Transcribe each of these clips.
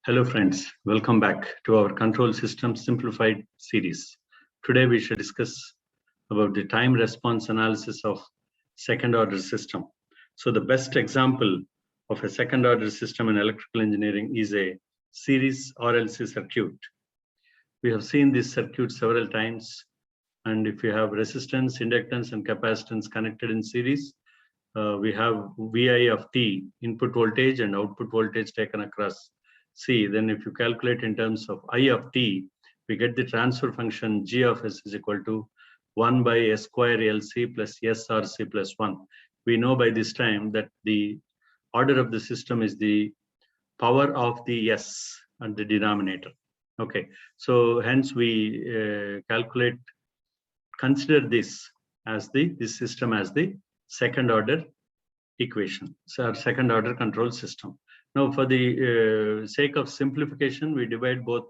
Hello friends, welcome back to our Control Systems Simplified series. Today we shall discuss about the time response analysis of second order system. So the best example of a second order system in electrical engineering is a Series Rlc circuit. We have seen this circuit several times, and if you have resistance, inductance and capacitance connected in series, we have Vi of t, input voltage and output voltage taken across C. Then if you calculate in terms of I of t, we get the transfer function G of S is equal to 1 by S square LC plus SRC plus 1. We know by this time that the order of the system is the power of the S and the denominator. Okay, so hence we consider this system as the second order equation, so our second order control system. Now, for the sake of simplification, we divide both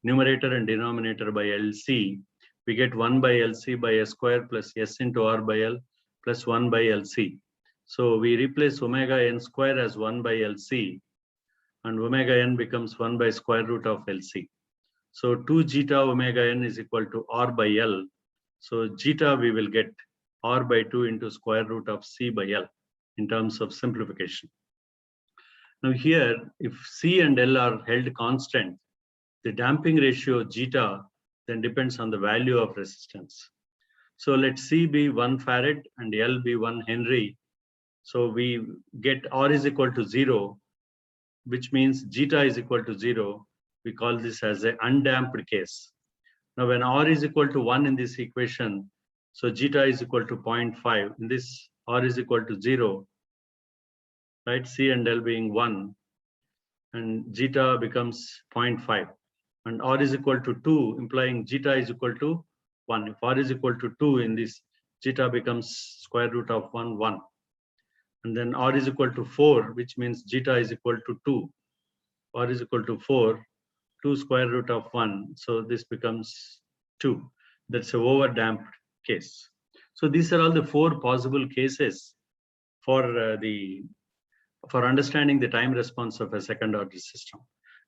numerator and denominator by LC. We get 1 by LC by S square plus S into R by L plus 1 by LC. So we replace omega n square as 1 by LC, and omega n becomes 1 by square root of LC. So 2 zeta omega n is equal to R by L. So zeta we will get R by 2 into square root of C by L in terms of simplification. Now here, if C and L are held constant, the damping ratio zeta then depends on the value of resistance. So let C be 1 farad and L be 1 Henry. So we get R is equal to 0, which means zeta is equal to 0. We call this as an undamped case. Now when R is equal to 1 in this equation, so zeta is equal to 0.5. In this, R is equal to 0. Right, C and L being 1, and zeta becomes 0.5, and R is equal to 2, implying zeta is equal to 1. If R is equal to 2 in this, zeta becomes square root of 1, 1. And then R is equal to 4, which means zeta is equal to 2. R is equal to 4, 2 square root of 1. So this becomes 2. That's a overdamped case. So these are all the 4 possible cases for understanding the time response of a second order system.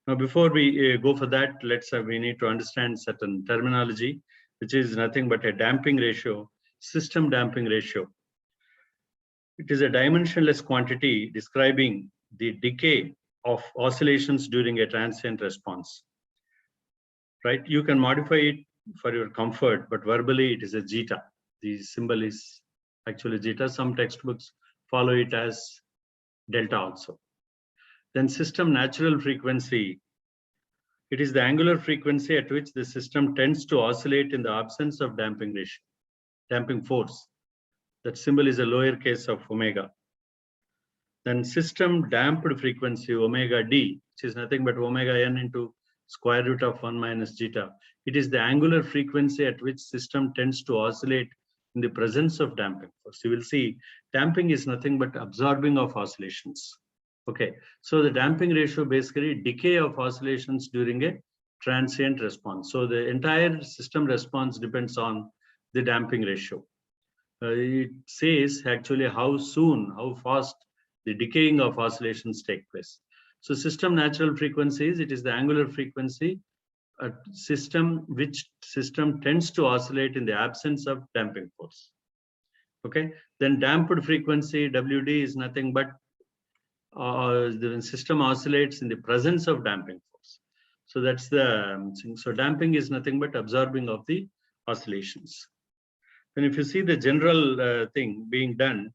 Now, before we go for that, we need to understand certain terminology, which is nothing but a damping ratio, system damping ratio. It is a dimensionless quantity describing the decay of oscillations during a transient response. Right? You can modify it for your comfort, but verbally it is a zeta. The symbol is actually zeta. Some textbooks follow it as delta also. Then system natural frequency. It is the angular frequency at which the system tends to oscillate in the absence of damping force. That symbol is a lowercase of omega. Then system damped frequency, omega d, which is nothing but omega n into square root of 1 minus zeta. It is the angular frequency at which system tends to oscillate in the presence of damping force. You will see damping is nothing but absorbing of oscillations. Okay, so the damping ratio basically decay of oscillations during a transient response. So the entire system response depends on the damping ratio. It says actually how fast the decaying of oscillations take place. So system natural frequencies, it is the angular frequency which system tends to oscillate in the absence of damping force. Okay, then damped frequency WD is nothing but the system oscillates in the presence of damping force. So that's the thing. So damping is nothing but absorbing of the oscillations. And if you see the general thing being done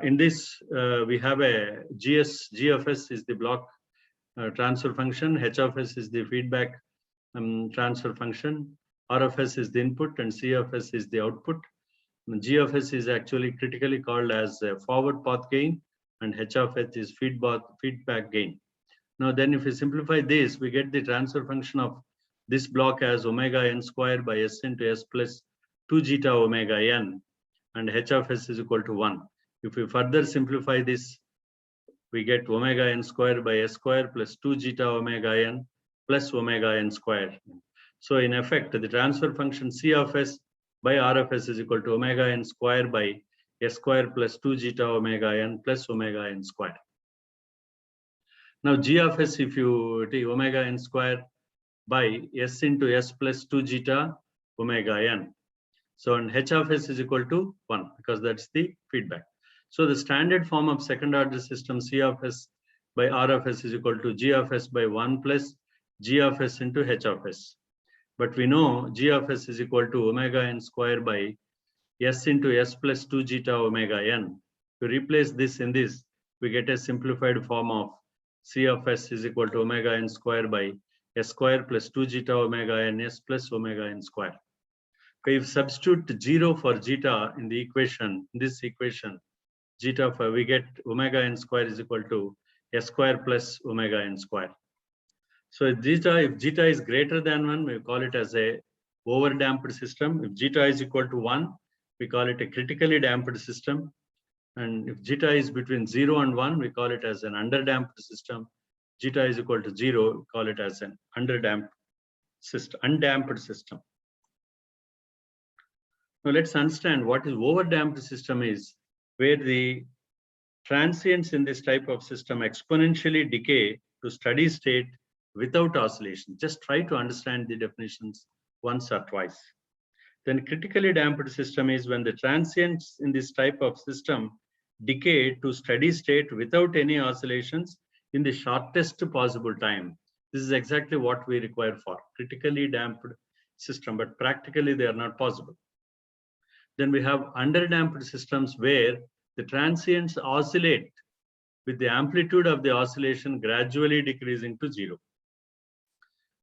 in this, we have a G of S is the block transfer function, H of S is the feedback transfer function, R of S is the input, and C of S is the output. And G of S is actually critically called as forward path gain, and H of S is feedback gain. Now then, if we simplify this, we get the transfer function of this block as omega n square by S into S plus 2 zeta omega n, and H of S is equal to 1. If we further simplify this, we get omega n square by S square plus 2 zeta omega n plus omega n square. So in effect, the transfer function C of S by R of S is equal to omega n square by S square plus 2 zeta omega n plus omega n square. Now G of S, if you take omega n square by S into S plus 2 zeta omega n. So and H of S is equal to 1 because that's the feedback. So the standard form of second order system C of S by R of S is equal to G of S by 1 plus G of S into H of S. But we know G of S is equal to omega n square by S into S plus 2 zeta omega n. To replace this in this, we get a simplified form of C of S is equal to omega n square by S square plus 2 zeta omega n S plus omega n square. If substitute 0 for zeta in the equation, in this equation, zeta for we get omega n square is equal to S square plus omega n square. So if zeta is greater than 1, we call it as a overdamped system. If zeta is equal to 1, we call it a critically damped system. And if zeta is between 0 and 1, we call it as an underdamped system. Zeta is equal to 0, we call it as an undamped system. Now let's understand what is overdamped system is, where the transients in this type of system exponentially decay to steady state without oscillation. Just try to understand the definitions once or twice. Then critically damped system is when the transients in this type of system decay to steady state without any oscillations in the shortest possible time. This is exactly what we require for critically damped system, but practically they are not possible. Then we have underdamped systems where the transients oscillate with the amplitude of the oscillation gradually decreasing to 0.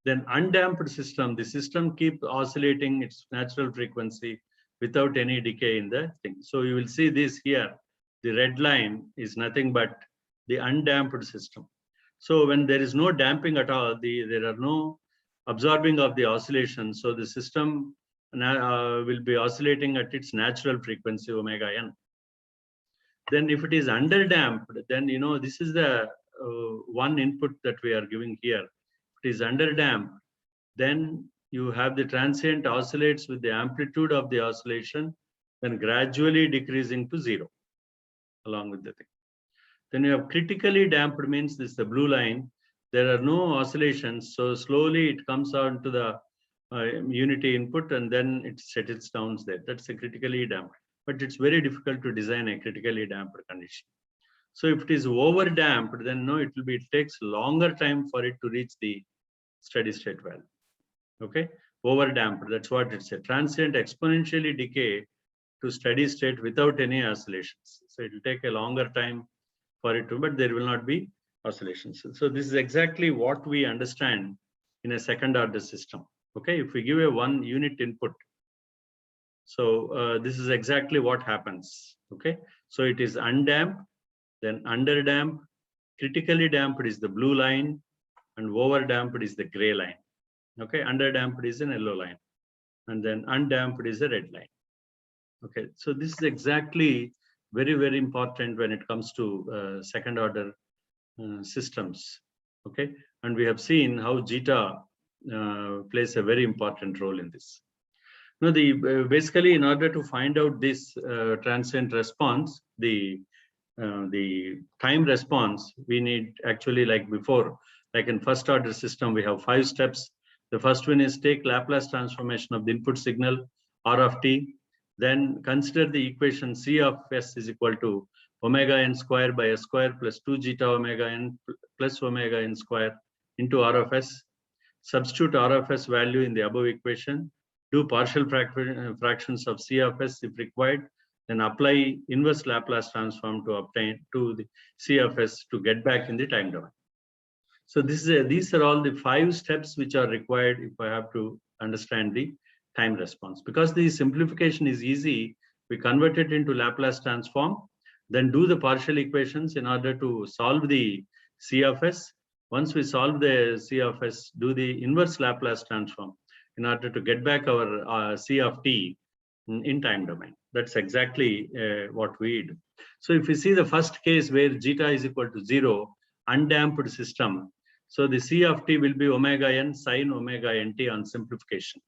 Then undamped system, the system keeps oscillating its natural frequency without any decay in the thing. So you will see this here. The red line is nothing but the undamped system. So when there is no damping at all, there are no absorbing of the oscillation. So the system will be oscillating at its natural frequency omega n. Then if it is underdamped, then this is the one input that we are giving here. If it is underdamped, then you have the transient oscillates with the amplitude of the oscillation, then gradually decreasing to 0 along with the thing. Then you have critically damped, means this is the blue line. There are no oscillations, so slowly it comes on to the unity input and then it settles down there. That's a critically damped, but it's very difficult to design a critically damped condition. So if it is over damped, then no, it takes longer time for it to reach the steady state value. Okay, over damped, that's what it's a transient exponentially decay to steady state without any oscillations. So it will take a longer time for it to, but there will not be oscillations. So this is exactly what we understand in a second order system. Okay, if we give a 1 unit input, so this is exactly what happens. Okay, so it is undamped, then underdamped, critically damped is the blue line, and overdamped is the gray line. Okay, underdamped is an yellow line, and then undamped is a red line. Okay, so this is exactly very, very important when it comes to second order systems. Okay, and we have seen how zeta plays a very important role in this. Now, basically, in order to find out this transient response, the time response, we need actually, like before, like in first order system, we have 5 steps. The first one is take Laplace transformation of the input signal R of t. Then consider the equation C of S is equal to omega n square by S square plus 2 zeta omega n plus omega n square into R of S. Substitute R of S value in the above equation. Do partial fractions of C of S if required. Then apply inverse Laplace transform to obtain the C of S to get back in the time domain. So these are all the 5 steps which are required if I have to understand the time response. Because the simplification is easy, we convert it into Laplace transform, then do the partial equations in order to solve the C of S. Once we solve the C of S, do the inverse Laplace transform in order to get back our C of t in time domain. That's exactly what we do. So if we see the first case where zeta is equal to 0, undamped system, so the C of t will be omega n sine omega nt on simplification.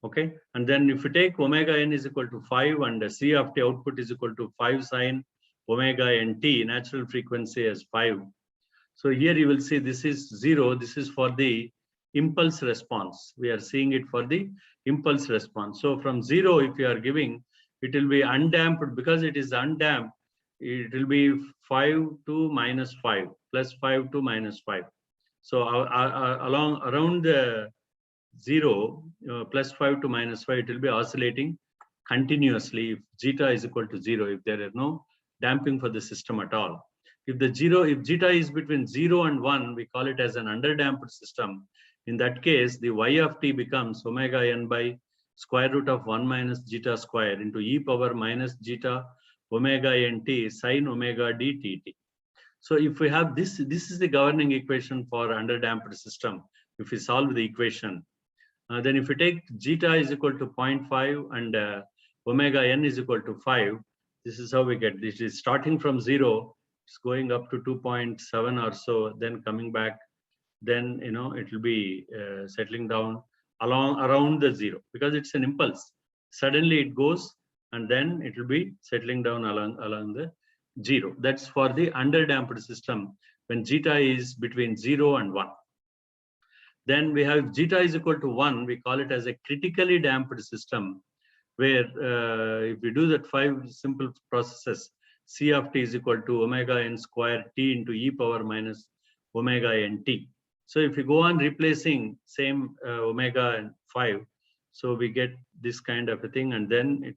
Okay, and then if you take omega n is equal to 5 and the C of t output is equal to 5 sine omega nt, natural frequency as 5. So here you will see this is 0. This is for the impulse response. We are seeing it for the impulse response. So from 0, if you are giving, it will be undamped. Because it is undamped, it will be 5 to minus 5 plus 5 to minus 5. So around the 0 plus 5 to minus 5, it will be oscillating continuously if zeta is equal to 0, if there is no damping for the system at all. If zeta is between 0 and 1, we call it as an underdamped system. In that case, the y of t becomes omega n by square root of 1 minus zeta square into e power minus zeta omega nt sine omega dtt. So if we have this is the governing equation for underdamped system. If we solve the equation, then if we take zeta is equal to 0.5 and omega n is equal to 5, this is how we get this. Is starting from 0, it's going up to 2.7 or so, then coming back, then it will be settling down around the 0, because it's an impulse. Suddenly it goes and then it will be settling down along the 0. That's for the underdamped system when zeta is between 0 and 1. Then we have zeta is equal to 1. We call it as a critically damped system, where if we do that 5 simple processes, C of t is equal to omega n square t into e power minus omega n t. So if we go on replacing same omega and 5, so we get this kind of a thing, and then it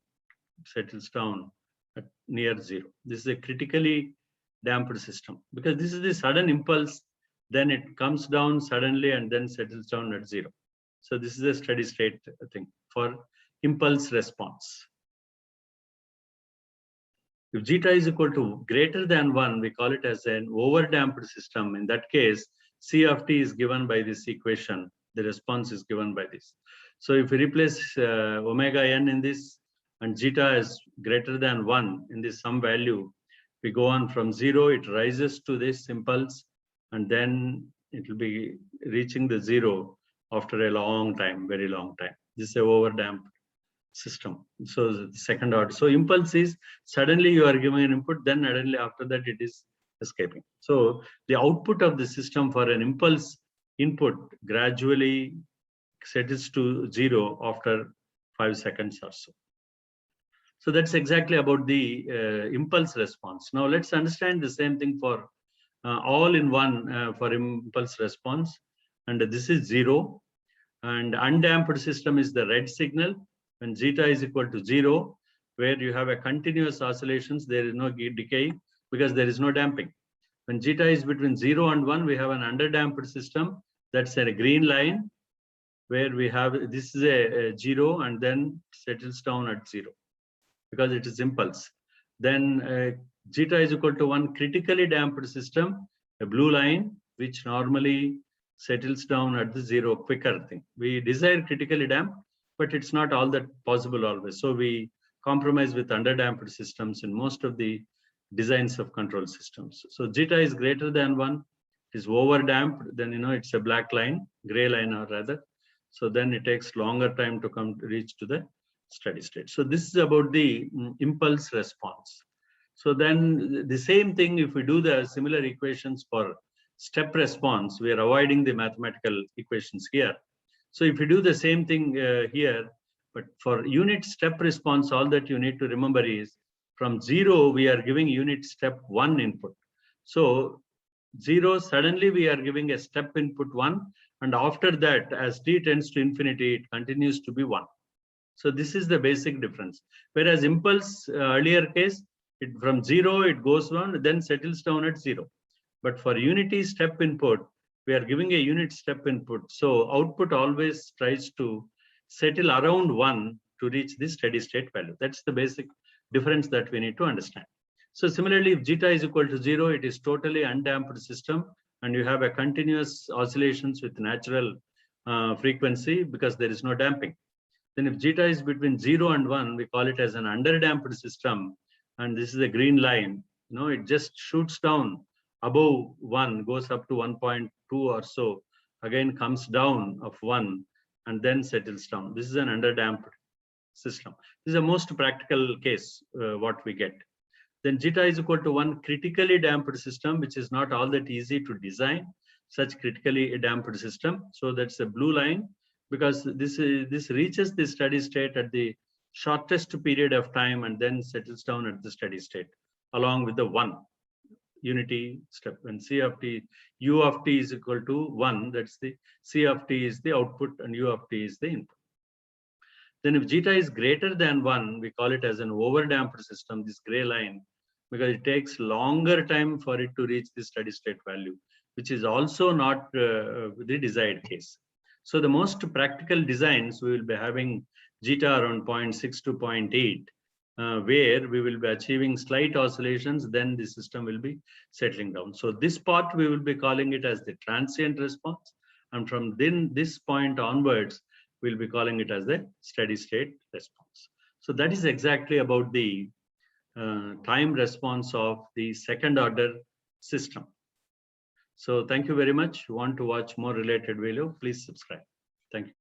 settles down at near 0. This is a critically damped system, because this is the sudden impulse, then it comes down suddenly and then settles down at 0. So this is a steady state thing for impulse response. If zeta is equal to greater than 1, we call it as an overdamped system. In that case, C of t is given by this equation. The response is given by this. So if we replace omega n in this and zeta is greater than 1 in this some value, we go on from 0, it rises to this impulse, and then it will be reaching the 0 after a long time, very long time. This is a overdamped system. So the second order. So impulse is suddenly you are giving an input, then suddenly after that it is escaping. So the output of the system for an impulse input gradually settles to 0 after 5 seconds or so. So that's exactly about the impulse response. Now let's understand the same thing for all in one for impulse response. And this is 0. And undamped system is the red signal when zeta is equal to 0, where you have a continuous oscillations. There is no decay because there is no damping. When zeta is between 0 and 1, we have an underdamped system. That's a green line, where we have this is a 0 and then settles down at 0 because it is impulse. Then zeta is equal to 1 critically damped system, a blue line, which normally settles down at the 0 quicker thing. We desire critically damped, but it's not all that possible always. So we compromise with underdamped systems in most of the designs of control systems. So zeta is greater than 1, is overdamped, then it's a black line, gray line or rather. So then it takes longer time to come to reach to the steady state. So this is about the impulse response. So then the same thing, if we do the similar equations for step response, we are avoiding the mathematical equations here. So if you do the same thing here, but for unit step response, all that you need to remember is from 0, we are giving unit step 1 input. So 0, suddenly we are giving a step input 1, and after that, as t tends to infinity, it continues to be 1. So this is the basic difference. Whereas impulse, earlier case, from 0, it goes on, then settles down at 0. But for unity step input, we are giving a unit step input. So output always tries to settle around 1 to reach this steady state value. That's the basic difference that we need to understand. So similarly, if zeta is equal to 0, it is totally undamped system, and you have a continuous oscillations with natural frequency because there is no damping. Then if zeta is between 0 and 1, we call it as an underdamped system, and this is a green line. It just shoots down above 1, goes up to 1.2 or so, again comes down of 1 and then settles down. This is an underdamped system. This is a most practical case what we get. Then zeta is equal to 1 critically damped system, which is not all that easy to design such critically damped system. So that's a blue line, because this reaches the steady state at the shortest period of time and then settles down at the steady state along with the 1 unity step. When C of t, U of t is equal to 1, that's the C of t is the output and U of t is the input. Then if zeta is greater than 1, we call it as an overdamped system, this gray line, because it takes longer time for it to reach the steady state value, which is also not the desired case. So the most practical designs, we will be having zeta around 0.6 to 0.8, where we will be achieving slight oscillations, then the system will be settling down. So this part, we will be calling it as the transient response. And from then this point onwards, we'll be calling it as the steady state response. So that is exactly about the time response of the second order system. So thank you very much. If you want to watch more related video, please subscribe. Thank you.